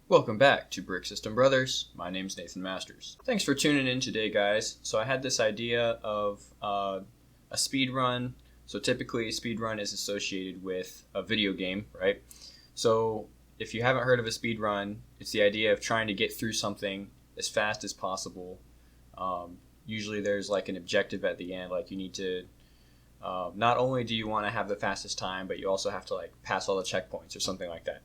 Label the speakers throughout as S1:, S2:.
S1: Welcome back to Brick System Brothers. My name's Nathan Masters. Thanks for tuning in today, guys. So I had this idea of a speed run. So typically a speed run is associated with a video game, right? So if you haven't heard of a speed run, it's the idea of trying to get through something as fast as possible. Usually there's like an objective at the end, like you need to not only do you want to have the fastest time, but you also have to like pass all the checkpoints or something like that.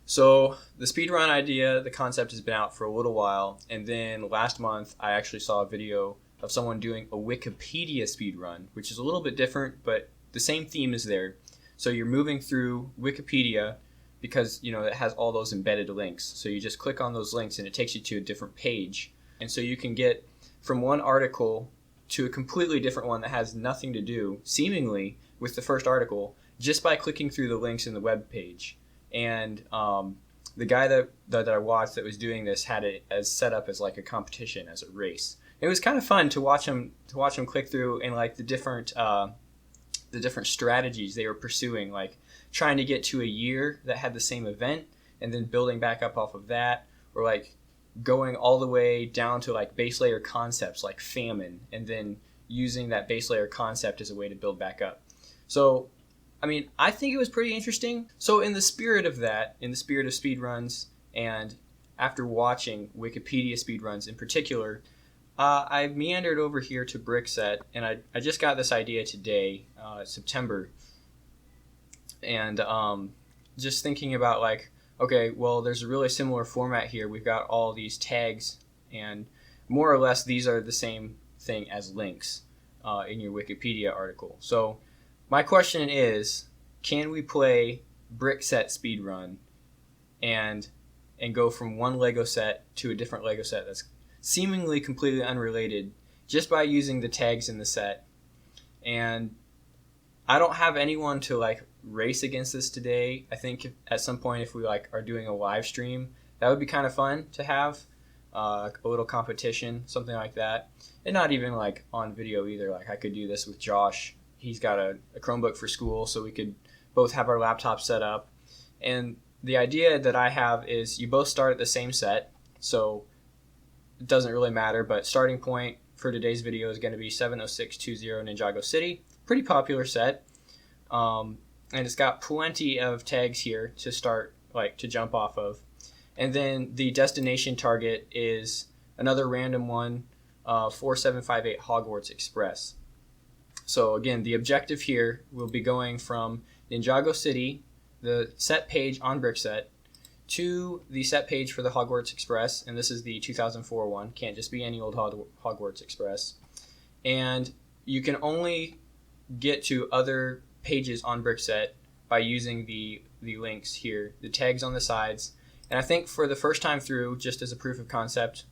S1: So the speedrun idea, the concept has been out for a little while, and then last month I actually saw a video of someone doing a Wikipedia speedrun, which is a little bit different, but the same theme is there. So you're moving through Wikipedia because, it has all those embedded links. So you just click on those links and it takes you to a different page. And so you can get from one article to a completely different one that has nothing to do, seemingly, with the first article, just by clicking through the links in the web page. And the guy that I watched that was doing this had it as set up as like a competition, as a race. It was kind of fun to watch him click through and like the different strategies they were pursuing, like trying to get to a year that had the same event and then building back up off of that, or like going all the way down to like base layer concepts like famine and then using that base layer concept as a way to build back up. So I think it was pretty interesting. So in the spirit of that, in the spirit of speedruns, and after watching Wikipedia speedruns in particular, I meandered over here to BRICKSET, and I just got this idea today, September, and just thinking about like, okay, well, there's a really similar format here. We've got all these tags, and more or less these are the same thing as links in your Wikipedia article. So my question is, can we play BRICKSET speedrun and go from one Lego set to a different Lego set that's seemingly completely unrelated just by using the tags in the set? And I don't have anyone to like race against this today. I think at some point if we like are doing a live stream, that would be kind of fun to have a little competition, something like that. And not even like on video either. Like I could do this with Josh. He's got a Chromebook for school, so we could both have our laptops set up. And the idea that I have is you both start at the same set, so it doesn't really matter, but starting point for today's video is going to be 70620 Ninjago City. Pretty popular set. And it's got plenty of tags here to start, like to jump off of. And then the destination target is another random one, 4758 Hogwarts Express. So again, the objective here will be going from Ninjago City, the set page on BRICKSET, to the set page for the Hogwarts Express, and this is the 2004 one, can't just be any old Hogwarts Express. And you can only get to other pages on BRICKSET by using the links here, the tags on the sides. And I think for the first time through, just as a proof of concept,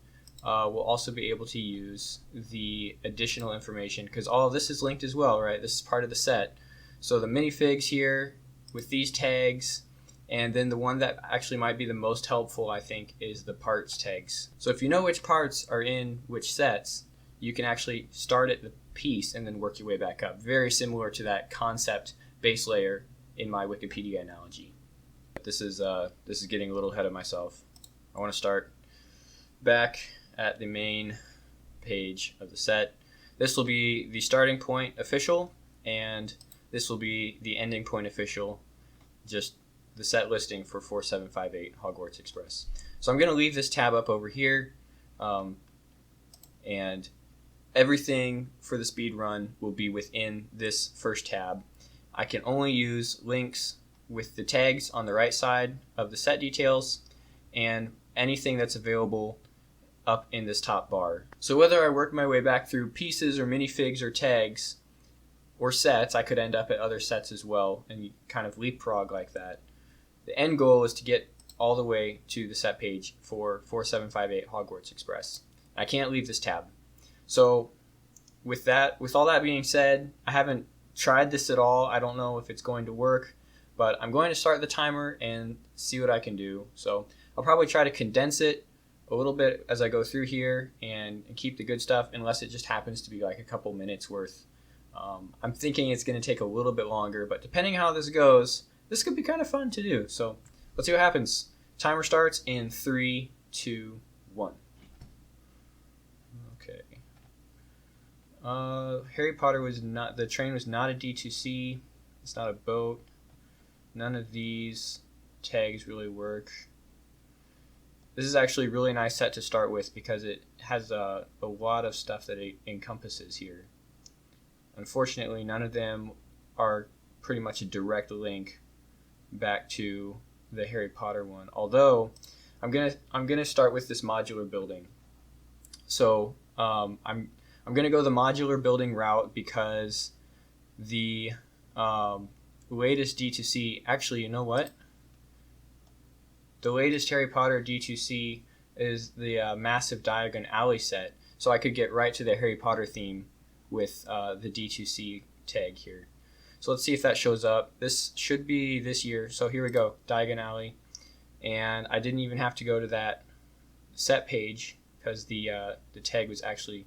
S1: we'll also be able to use the additional information because all of this is linked as well, right? This is part of the set. So the minifigs here with these tags, and then the one that actually might be the most helpful, I think, is the parts tags. So if you know which parts are in which sets, you can actually start at the piece and then work your way back up. Very similar to that concept base layer in my Wikipedia analogy. This is getting a little ahead of myself. I want to start back at the main page of the set. This will be the starting point official, and this will be the ending point official, just the set listing for 4758 Hogwarts Express. So I'm going to leave this tab up over here, and everything for the speed run will be within this first tab. I can only use links with the tags on the right side of the set details, and anything that's available up in this top bar. So whether I work my way back through pieces or minifigs or tags or sets, I could end up at other sets as well and kind of leapfrog like that. The end goal is to get all the way to the set page for 4758 Hogwarts Express. I can't leave this tab. So with all that being said, I haven't tried this at all. I don't know if it's going to work, but I'm going to start the timer and see what I can do. So I'll probably try to condense it a little bit as I go through here and keep the good stuff, unless it just happens to be like a couple minutes worth. I'm thinking it's going to take a little bit longer, but depending how this goes, this could be kind of fun to do. So let's see what happens. Timer starts in 3, 2, 1. Okay. Harry Potter was not, the train was not a D2C. It's not a boat. None of these tags really work. This is actually a really nice set to start with because it has a lot of stuff that it encompasses here. Unfortunately, none of them are pretty much a direct link back to the Harry Potter one. Although I'm gonna start with this modular building. So I'm gonna go the modular building route because the latest D2C, actually, you know what? The latest Harry Potter D2C is the massive Diagon alley set, so I could get right to the Harry Potter theme with the D2C tag here. So let's see if that shows up. This should be this year. So here we go, Diagon Alley. And I didn't even have to go to that set page because the tag was actually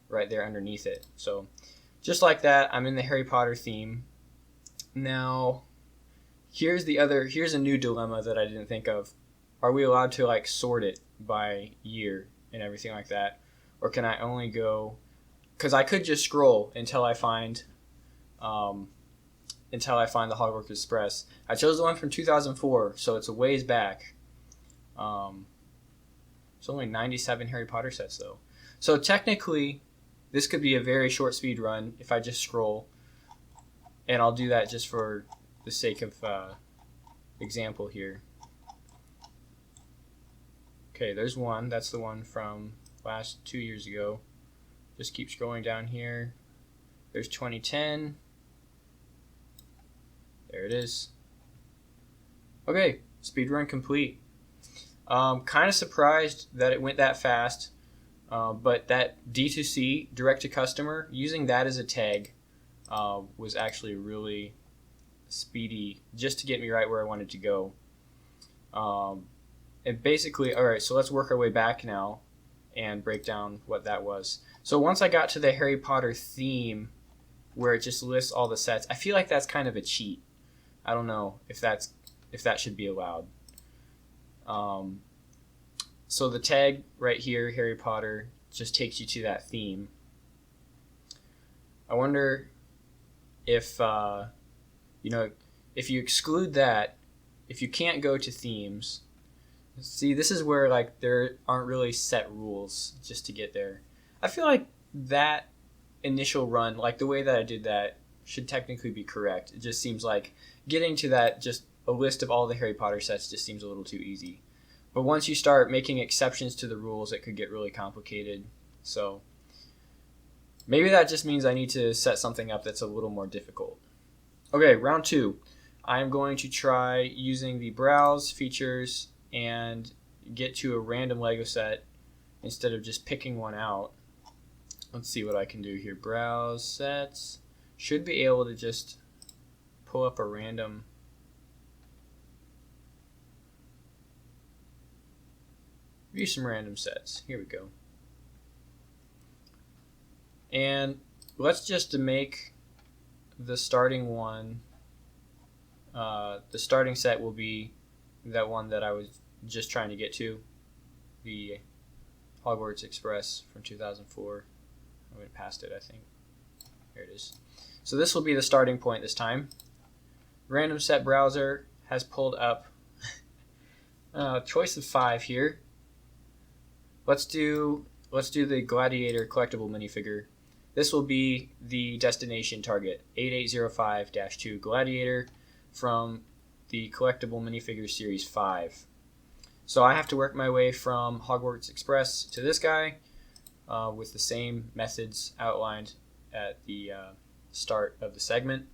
S1: right there underneath it. So just like that, I'm in the Harry Potter theme. Now, here's a new dilemma that I didn't think of. Are we allowed to like sort it by year and everything like that? Or can I only go, because I could just scroll until I find the Hogwarts Express. I chose the one from 2004, so it's a ways back. It's only 97 Harry Potter sets, though. So technically, this could be a very short speed run if I just scroll. And I'll do that just for the sake of example here. Okay, there's one. That's the one from last 2 years ago. Just keep scrolling down here. There's 2010. There it is. Okay, speedrun complete. Kind of surprised that it went that fast, but that D2C, direct to customer, using that as a tag was actually really speedy just to get me right where I wanted to go. And basically, all right, so let's work our way back now and break down what that was. So once I got to the Harry Potter theme where it just lists all the sets, I feel like that's kind of a cheat. I don't know if that should be allowed. So the tag right here, Harry Potter, just takes you to that theme. I wonder if if you exclude that, if you can't go to themes. See, this is where like there aren't really set rules just to get there. I feel like that initial run, like the way that I did that, should technically be correct. It just seems like getting to that, just a list of all the Harry Potter sets, just seems a little too easy. But once you start making exceptions to the rules, it could get really complicated. So maybe that just means I need to set something up that's a little more difficult. Okay, round 2. I'm going to try using the browse features and get to a random Lego set instead of just picking one out. Let's see what I can do here. Browse sets. Should be able to just pull up a random. View some random sets. Here we go. And let's just make the starting one. The starting set will be that one that I was just trying to get to, the Hogwarts Express from 2004. I went past it, I think. Here it is. So this will be the starting point this time. Random set browser has pulled up choice of 5 here. Let's do the Gladiator collectible minifigure. This will be the destination target, 8805-2 Gladiator from the collectible minifigure series 5. So I have to work my way from Hogwarts Express to this guy with the same methods outlined at the start of the segment.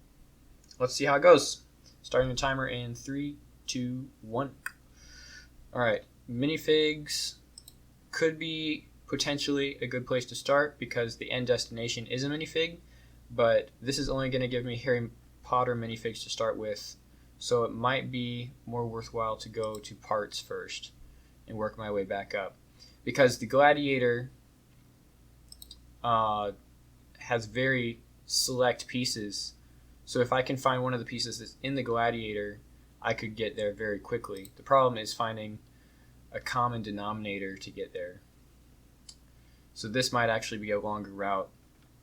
S1: Let's see how it goes. Starting the timer in 3, 2, 1. All right, minifigs could be potentially a good place to start because the end destination is a minifig, but this is only going to give me Harry Potter minifigs to start with, so it might be more worthwhile to go to parts first and work my way back up, because the Gladiator has very select pieces, so if I can find one of the pieces that's in the Gladiator, I could get there very quickly. The problem is finding a common denominator to get there. So this might actually be a longer route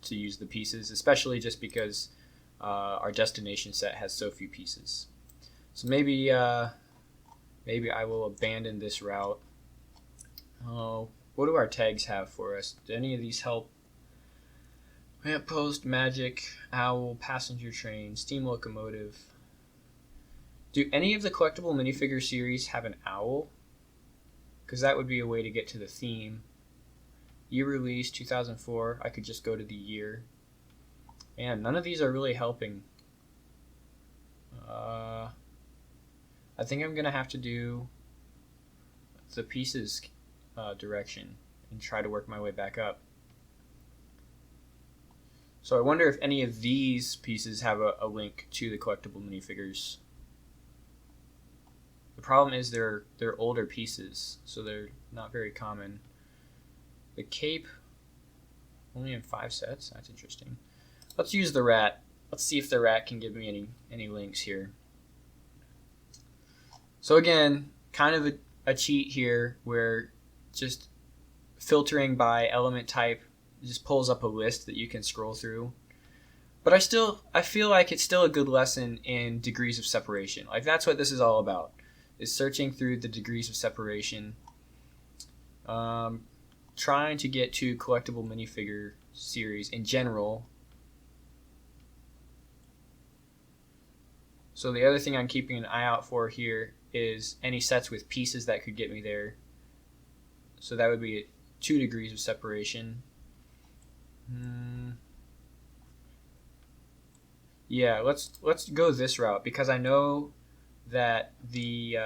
S1: to use the pieces, especially just because our destination set has so few pieces. So maybe I will abandon this route. Oh, what do our tags have for us? Do any of these help? Lamppost, magic, owl, passenger train, steam locomotive. Do any of the collectible minifigure series have an owl? Because that would be a way to get to the theme. Year release, 2004. I could just go to the year. Man, none of these are really helping. I think I'm going to have to do the pieces direction and try to work my way back up. So I wonder if any of these pieces have a link to the collectible minifigures. The problem is they're older pieces, so they're not very common. The cape, only in 5 sets? That's interesting. Let's use the rat. Let's see if the rat can give me any links here. So again, kind of a cheat here where just filtering by element type just pulls up a list that you can scroll through. But I feel like it's still a good lesson in degrees of separation. Like that's what this is all about, is searching through the degrees of separation. Trying to get to collectible minifigure series in general. So the other thing I'm keeping an eye out for here is any sets with pieces that could get me there. So that would be 2 degrees of separation. Yeah, let's go this route because I know that the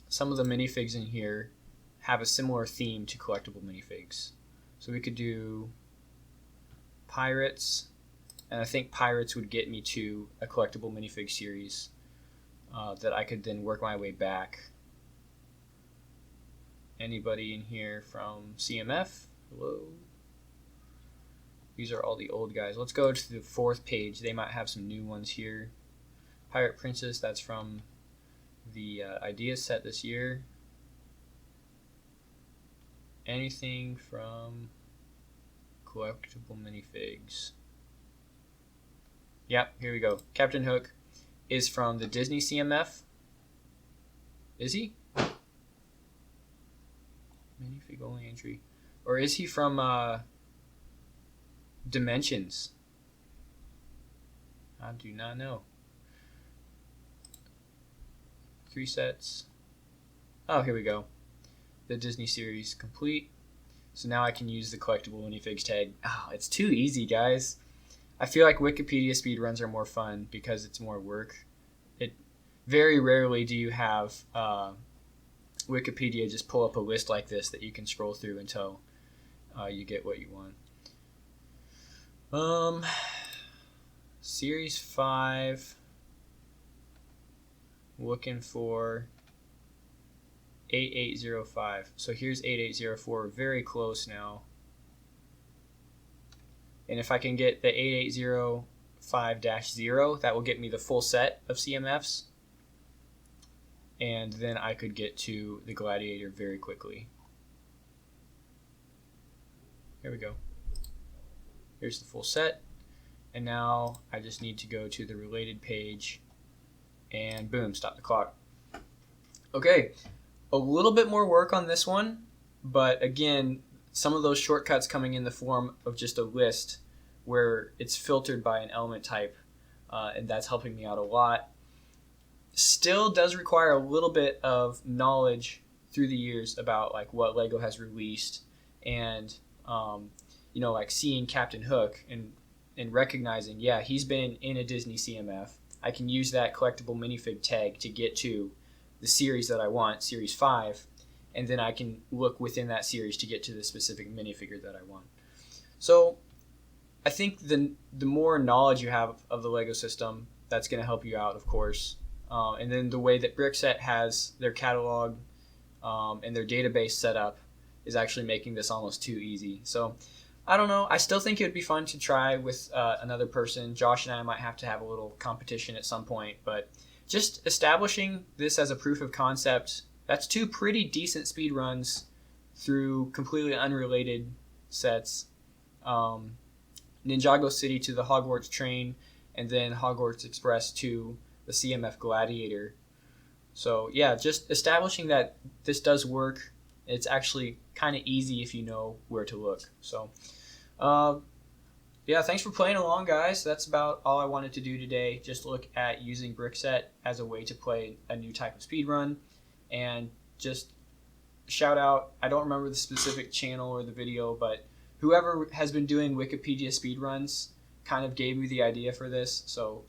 S1: some of the minifigs in here have a similar theme to collectible minifigs. So we could do pirates, and I think pirates would get me to a collectible minifig series that I could then work my way back. Anybody in here from CMF? Hello? These are all the old guys. Let's go to the 4th page. They might have some new ones here. Pirate Princess, that's from the idea set this year. Anything from collectible minifigs? Yep, here we go. Captain Hook is from the Disney CMF. Is he? Minifig only entry. Or is he from Dimensions? I do not know. 3 sets. Oh, here we go. The Disney series complete. So now I can use the collectible minifigs tag. Oh, it's too easy, guys. I feel like Wikipedia speedruns are more fun because it's more work. Very rarely do you have Wikipedia just pull up a list like this that you can scroll through until you get what you want. Series 5. Looking for 8805. So here's 8804. Very close now. And if I can get the 8805-0, that will get me the full set of CMFs. And then I could get to the Gladiator very quickly. Here we go. Here's the full set. And now I just need to go to the related page and boom, stop the clock. Okay, a little bit more work on this one, but again, some of those shortcuts coming in the form of just a list where it's filtered by an element type, and that's helping me out a lot. Still does require a little bit of knowledge through the years about like what Lego has released and like seeing Captain Hook and recognizing, yeah, he's been in a Disney CMF. I can use that collectible minifig tag to get to the series that I want, Series 5, and then I can look within that series to get to the specific minifigure that I want. So I think the more knowledge you have of the Lego system, that's going to help you out, of course. And then the way that BRICKSET has their catalog and their database set up is actually making this almost too easy. So I don't know. I still think it would be fun to try with another person. Josh and I might have to have a little competition at some point, but just establishing this as a proof of concept, that's 2 pretty decent speed runs through completely unrelated sets. Ninjago City to the Hogwarts train, and then Hogwarts Express to the CMF Gladiator. So yeah, just establishing that this does work. It's actually kind of easy if you know where to look. So yeah, thanks for playing along, guys. That's about all I wanted to do today. Just look at using BRICKSET as a way to play a new type of speedrun. And just shout out, I don't remember the specific channel or the video, but whoever has been doing Wikipedia speedruns kind of gave me the idea for this. So,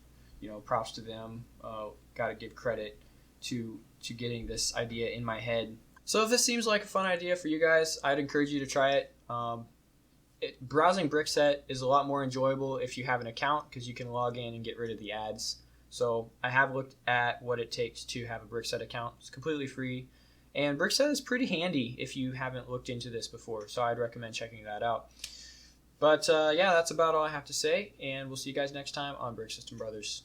S1: props to them. Got to give credit to getting this idea in my head. So if this seems like a fun idea for you guys, I'd encourage you to try it. Browsing BRICKSET is a lot more enjoyable if you have an account, because you can log in and get rid of the ads. So I have looked at what it takes to have a BRICKSET account. It's completely free, and BRICKSET is pretty handy if you haven't looked into this before, so I'd recommend checking that out. But yeah, that's about all I have to say, and we'll see you guys next time on Brick System Brothers.